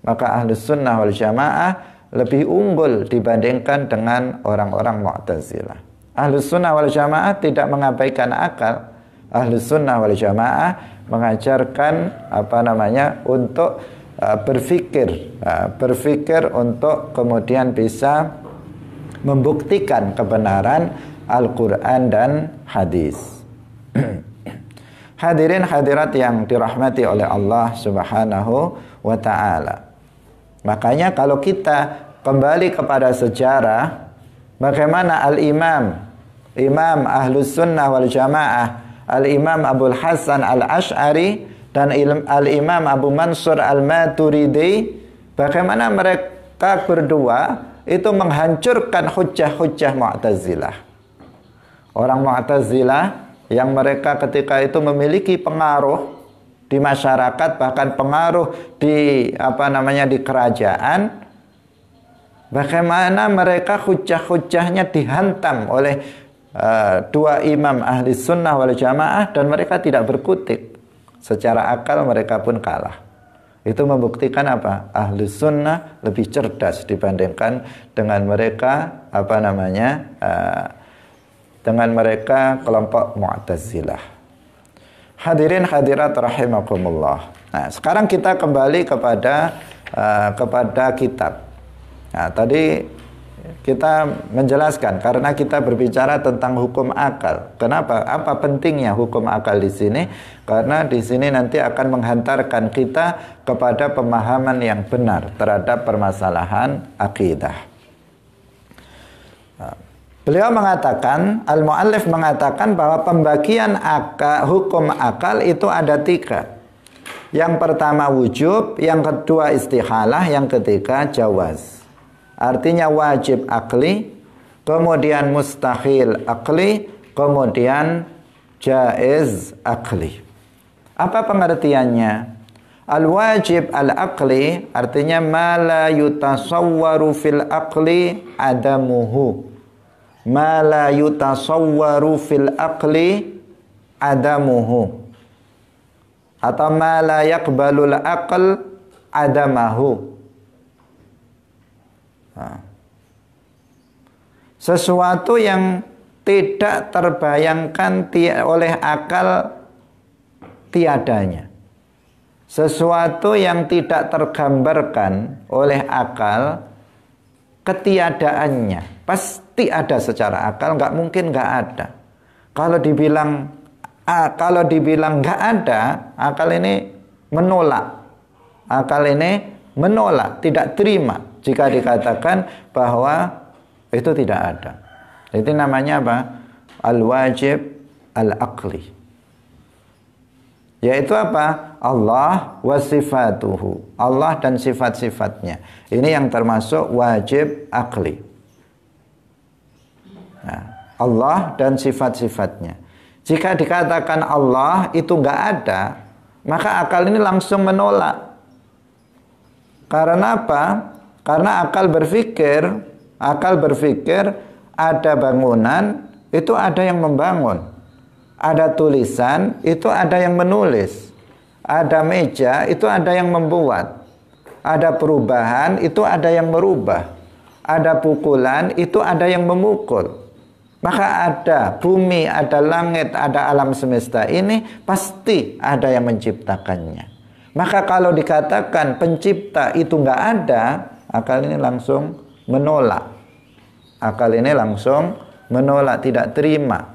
maka ahlus sunnah wal jamaah lebih unggul dibandingkan dengan orang-orang Mu'tazilah. Ahlus sunnah wal jamaah tidak mengabaikan akal. Ahlus sunnah wal jamaah mengajarkan untuk berpikir untuk kemudian bisa membuktikan kebenaran Al-Quran dan hadis. Hadirin hadirat yang dirahmati oleh Allah Subhanahu wa ta'ala. Makanya kalau kita kembali kepada sejarah, bagaimana Imam Ahlus Sunnah wal Jamaah, Al-Imam Abul Hasan Al-Asy'ari dan Al-Imam Abu Mansur Al-Maturidi, bagaimana mereka berdua itu menghancurkan hujjah-hujjah Mu'tazilah. Orang Mu'tazilah yang mereka ketika itu memiliki pengaruh di masyarakat, bahkan pengaruh di di kerajaan, bagaimana mereka hujjah-hujjahnya dihantam oleh dua imam ahli sunnah wal jamaah dan mereka tidak berkutik. Secara akal mereka pun kalah. Itu membuktikan apa? Ahli sunnah lebih cerdas dibandingkan dengan mereka dengan mereka kelompok Mu'tazilah. Hadirin hadirat rahimakumullah. Nah, sekarang kita kembali kepada kitab. Nah, tadi kita menjelaskan karena kita berbicara tentang hukum akal. Kenapa? Apa pentingnya hukum akal di sini? Karena di sini nanti akan menghantarkan kita kepada pemahaman yang benar terhadap permasalahan akidah. Beliau mengatakan, al-muallif mengatakan bahwa pembagian hukum akal itu ada 3. Yang pertama wujub, yang kedua istihalah, yang ketiga jawaz. Artinya wajib akli, kemudian mustahil akli, kemudian jaiz akli. Apa pengertiannya? Al-wajib al-akli artinya ma la yutasawwaru fil akli adamuhu. Ma la yutasawwaru fil akli adamuhu. Atau ma la yaqbalul aql adamahu. Sesuatu yang tidak terbayangkan oleh akal tiadanya. Sesuatu yang tidak tergambarkan oleh akal ketiadaannya. Pasti ada secara akal, nggak mungkin nggak ada. Kalau dibilang nggak ada, akal ini menolak. Akal ini menolak, tidak terima jika dikatakan bahwa itu tidak ada. Itu namanya apa? Al-wajib al-aqli. Yaitu apa? Allah wa sifatuhu. Allah dan sifat-sifatnya. Ini yang termasuk wajib akli. Nah, Allah dan sifat-sifatnya. Jika dikatakan Allah itu nggak ada, maka akal ini langsung menolak. Karena apa? Karena akal berpikir ada bangunan, itu ada yang membangun. Ada tulisan, itu ada yang menulis. Ada meja, itu ada yang membuat. Ada perubahan, itu ada yang merubah. Ada pukulan, itu ada yang memukul. Maka ada bumi, ada langit, ada alam semesta ini, pasti ada yang menciptakannya. Maka kalau dikatakan pencipta itu nggak ada, akal ini langsung menolak. Akal ini langsung menolak, tidak terima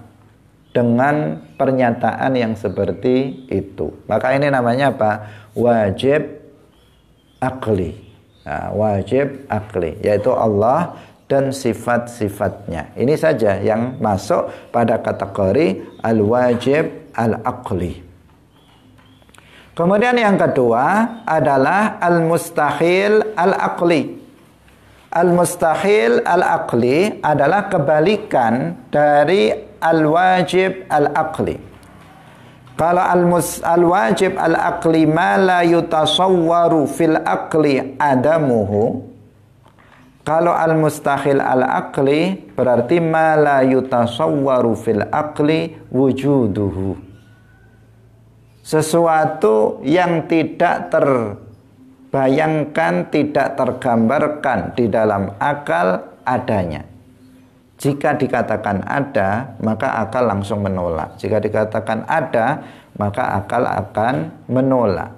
dengan pernyataan yang seperti itu. Maka ini namanya apa? Wajib akli. Nah, wajib akli, yaitu Allah dan sifat-sifatnya. Ini saja yang masuk pada kategori al-wajib al-aqli. Kemudian yang kedua adalah al-mustahil al-aqli. Al-mustahil al-aqli adalah kebalikan dari al-wajib al-aqli. Kalau al-wajib al-aqli ma la yutasawwaru fil aqli adamuhu. Kalau al-mustahil al-aqli berarti ma la yutasawwaru fil aqli wujuduhu. Sesuatu yang tidak terbayangkan, tidak tergambarkan di dalam akal adanya. Jika dikatakan ada, maka akal langsung menolak. Jika dikatakan ada, maka akal akan menolak.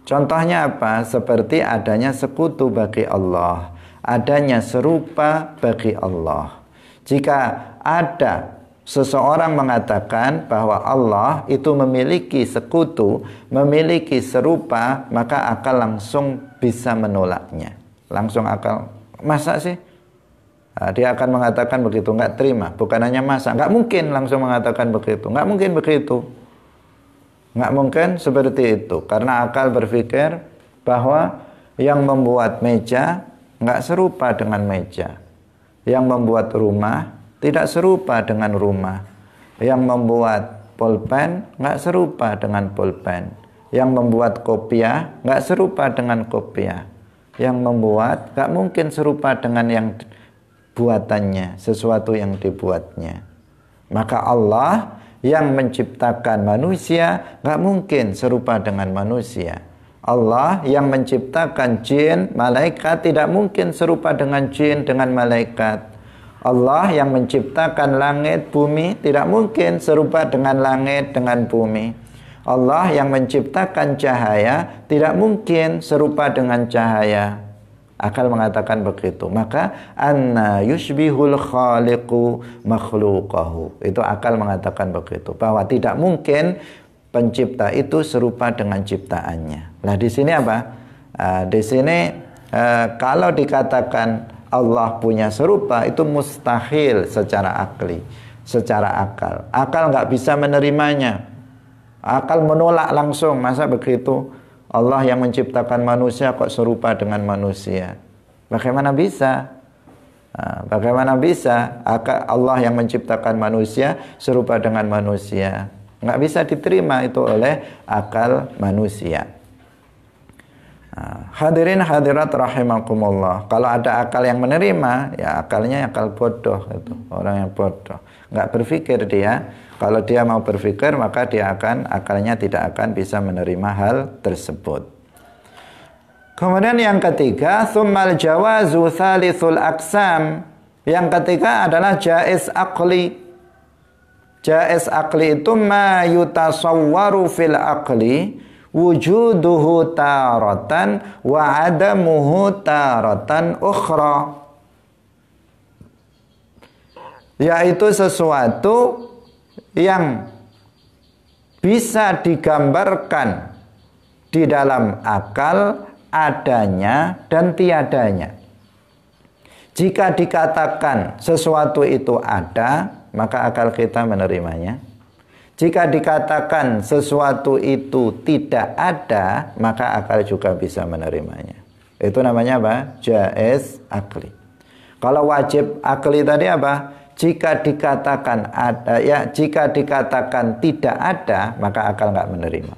Contohnya apa? Seperti adanya sekutu bagi Allah, adanya serupa bagi Allah. Jika ada seseorang mengatakan bahwa Allah itu memiliki sekutu, memiliki serupa, maka akal langsung bisa menolaknya. Langsung akal, masa sih? Nah, dia akan mengatakan begitu, nggak terima. Bukan hanya masa, nggak mungkin langsung mengatakan begitu. Nggak mungkin begitu. Nggak mungkin seperti itu. Karena akal berpikir bahwa yang membuat meja nggak serupa dengan meja. Yang membuat rumah tidak serupa dengan rumah. Yang membuat pulpen nggak serupa dengan pulpen. Yang membuat kopiah nggak serupa dengan kopiah. Yang membuat nggak mungkin serupa dengan yang buatannya, sesuatu yang dibuatnya. Maka Allah yang menciptakan manusia nggak mungkin serupa dengan manusia. Allah yang menciptakan jin, malaikat tidak mungkin serupa dengan jin, dengan malaikat. Allah yang menciptakan langit, bumi tidak mungkin serupa dengan langit, dengan bumi. Allah yang menciptakan cahaya tidak mungkin serupa dengan cahaya. Akal mengatakan begitu. Maka anna yushbihul khaliqu makhluqahu. Itu akal mengatakan begitu, bahwa tidak mungkin pencipta itu serupa dengan ciptaannya. Nah, di sini apa? Di sini kalau dikatakan Allah punya serupa, itu mustahil secara akli, secara akal. Akal nggak bisa menerimanya. Akal menolak langsung. Masa begitu? Allah yang menciptakan manusia kok serupa dengan manusia? Bagaimana bisa? Bagaimana bisa Allah yang menciptakan manusia serupa dengan manusia? Nggak bisa diterima itu oleh akal manusia. Hadirin hadirat rahimakumullah. Kalau ada akal yang menerima, ya akalnya akal bodoh itu, orang yang bodoh. Nggak berpikir dia. Kalau dia mau berpikir, maka akalnya tidak akan bisa menerima hal tersebut. Kemudian yang ketiga, tsummal jawazu tsalitsul aqsam. Yang ketiga adalah jaiz aqli. Jaiz aqli itu ma yutasawwaru fil aqli wujuduhu taratan wa adamuhu taratan ukhra. Yaitu sesuatu yang bisa digambarkan di dalam akal adanya dan tiadanya. Jika dikatakan sesuatu itu ada, maka akal kita menerimanya. Jika dikatakan sesuatu itu tidak ada, maka akal juga bisa menerimanya. Itu namanya apa? Jaiz akli. Kalau wajib akli tadi apa? Jika dikatakan ada, ya jika dikatakan tidak ada, maka akal nggak menerima.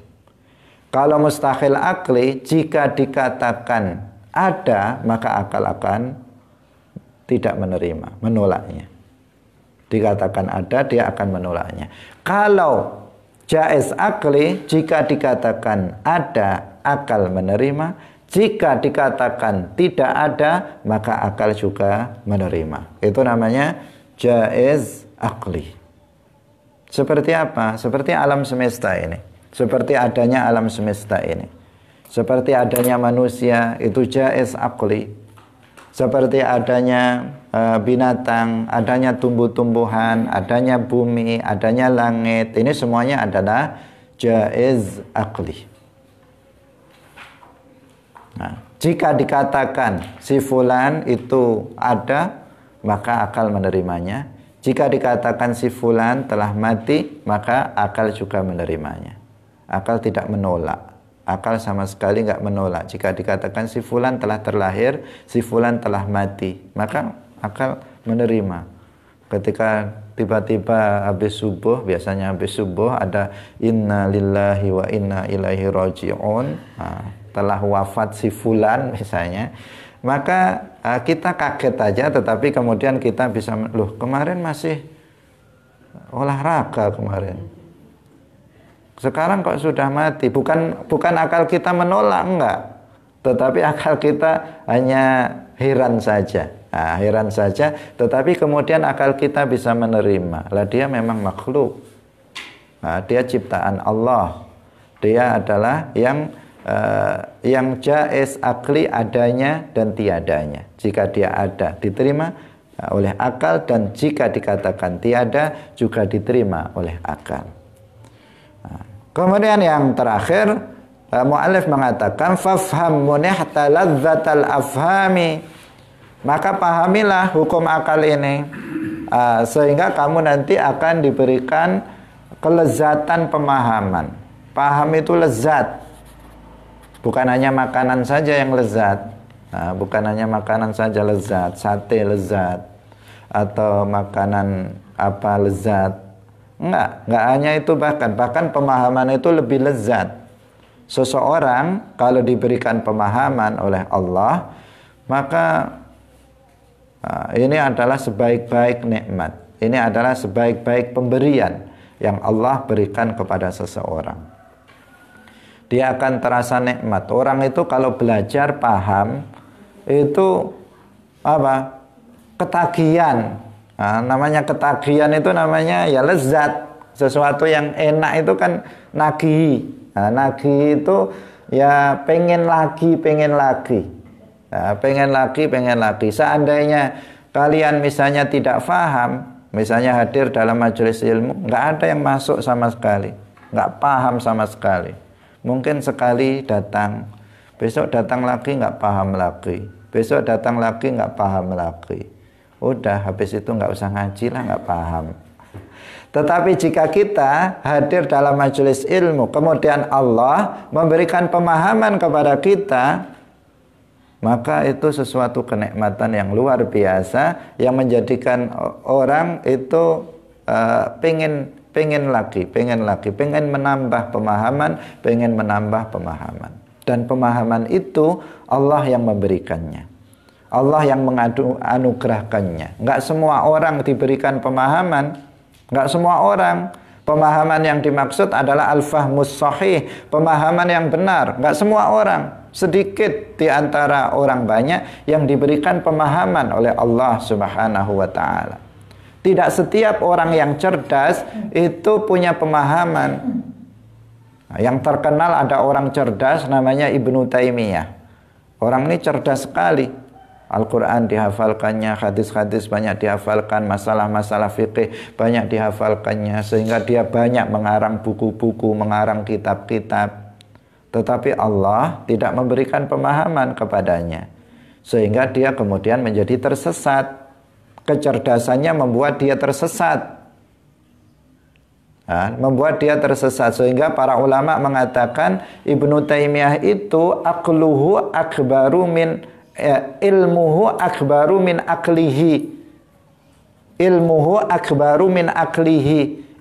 Kalau mustahil akli, jika dikatakan ada, maka akal akan tidak menerima, menolaknya. Dikatakan ada, dia akan menolaknya. Kalau jaiz akli, jika dikatakan ada, akal menerima. Jika dikatakan tidak ada, maka akal juga menerima. Itu namanya jaiz akli. Seperti apa? Seperti alam semesta ini. Seperti adanya alam semesta ini. Seperti adanya manusia, itu jaiz akli. Seperti adanya binatang, adanya tumbuh-tumbuhan, adanya bumi, adanya langit. Ini semuanya adalah jaiz akli. Nah, jika dikatakan si fulan itu ada, maka akal menerimanya. Jika dikatakan si fulan telah mati, maka akal juga menerimanya. Akal tidak menolak. Akal sama sekali nggak menolak. Jika dikatakan si fulan telah terlahir, si fulan telah mati, maka akal menerima. Ketika tiba-tiba habis subuh, biasanya habis subuh ada inna lillahi wa inna ilaihi raji'un, telah wafat si fulan misalnya, maka kita kaget aja, tetapi kemudian kita bisa, loh kemarin masih olahraga kemarin, sekarang kok sudah mati. Bukan akal kita menolak, enggak, tetapi akal kita hanya heran saja. Heran saja, tetapi kemudian akal kita bisa menerima. Lah dia memang makhluk. Dia ciptaan Allah. Dia adalah yang jaiz akli adanya dan tiadanya. Jika dia ada, diterima oleh akal, dan jika dikatakan tiada, juga diterima oleh akal. Kemudian yang terakhir, mu'allif mengatakan fafham munihta ladzatal afhami. Maka pahamilah hukum akal ini, sehingga kamu nanti akan diberikan kelezatan pemahaman. Paham itu lezat. Bukan hanya makanan saja yang lezat. Bukan hanya makanan saja lezat, sate lezat, atau makanan apa lezat. Enggak hanya itu, bahkan pemahaman itu lebih lezat. Seseorang kalau diberikan pemahaman oleh Allah, maka ini adalah sebaik-baik nikmat. Ini adalah sebaik-baik pemberian yang Allah berikan kepada seseorang. Dia akan terasa nikmat. Orang itu kalau belajar paham, itu apa? Ketagihan. Namanya ketagihan itu namanya ya lezat. Sesuatu yang enak itu kan nagih. Nagih itu ya pengen lagi. Nah, pengen lagi. Seandainya kalian misalnya tidak paham, misalnya hadir dalam majelis ilmu, nggak ada yang masuk sama sekali, nggak paham sama sekali. Mungkin sekali datang, besok datang lagi nggak paham lagi, besok datang lagi nggak paham lagi. Udah, habis itu nggak usah ngaji lah, nggak paham. Tetapi jika kita hadir dalam majelis ilmu, kemudian Allah memberikan pemahaman kepada kita, maka itu sesuatu kenikmatan yang luar biasa yang menjadikan orang itu pengen menambah pemahaman. Dan pemahaman itu Allah yang memberikannya, Allah yang menganugerahkannya. Enggak semua orang diberikan pemahaman, enggak semua orang. Pemahaman yang dimaksud adalah al-fahmus sahih, pemahaman yang benar. Enggak semua orang. Sedikit di antara orang banyak yang diberikan pemahaman oleh Allah Subhanahu wa ta'ala. Tidak setiap orang yang cerdas itu punya pemahaman. Nah, yang terkenal ada orang cerdas namanya Ibnu Taimiyah. Orang ini cerdas sekali. Al-Quran dihafalkannya, hadis-hadis banyak dihafalkan, masalah-masalah fikih banyak dihafalkannya, sehingga dia banyak mengarang buku-buku, mengarang kitab-kitab. Tetapi Allah tidak memberikan pemahaman kepadanya, sehingga dia kemudian menjadi tersesat. Kecerdasannya membuat dia tersesat, sehingga para ulama mengatakan Ibnu Taimiyah itu aqluhu akbaru min ilmuhu akbaru min aklihi.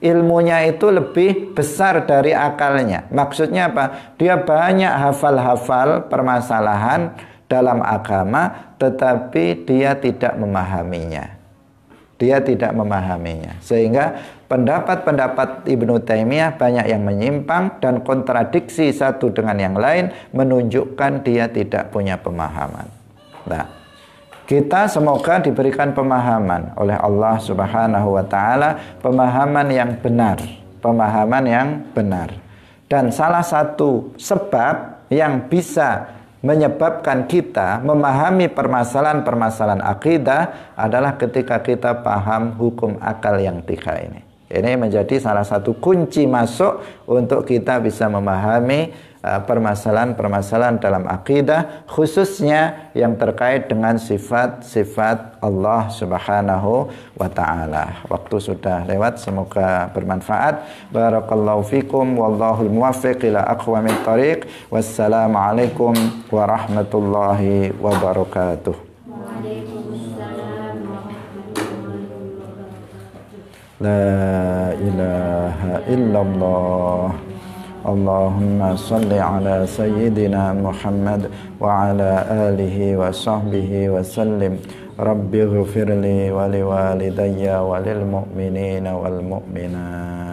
Ilmunya itu lebih besar dari akalnya. Maksudnya apa? Dia banyak hafal-hafal permasalahan dalam agama, tetapi dia tidak memahaminya. Sehingga pendapat-pendapat Ibnu Taimiyah banyak yang menyimpang dan kontradiksi satu dengan yang lain, menunjukkan dia tidak punya pemahaman. Nah, kita semoga diberikan pemahaman oleh Allah Subhanahu wa ta'ala, pemahaman yang benar. Dan salah satu sebab yang bisa menyebabkan kita memahami permasalahan-permasalahan akidah adalah ketika kita paham hukum akal yang 3 ini. Ini menjadi salah satu kunci masuk untuk kita bisa memahami permasalahan-permasalahan dalam akidah, khususnya yang terkait dengan sifat-sifat Allah Subhanahu wa ta'ala. Waktu sudah lewat, semoga bermanfaat. Barakallahu fikum, wallahul muwaffiq ila aqwamit thariq. Wassalamualaikum warahmatullahi wabarakatuh. Waalaikumsalam warahmatullahi wabarakatuh. La ilaha illallah. Allahumma salli ala sayyidina Muhammad wa ala alihi wa sahbihi wa sallim. Rabbi ghfirli wa liwalidayya wa lil mu'minina wal mu'minat.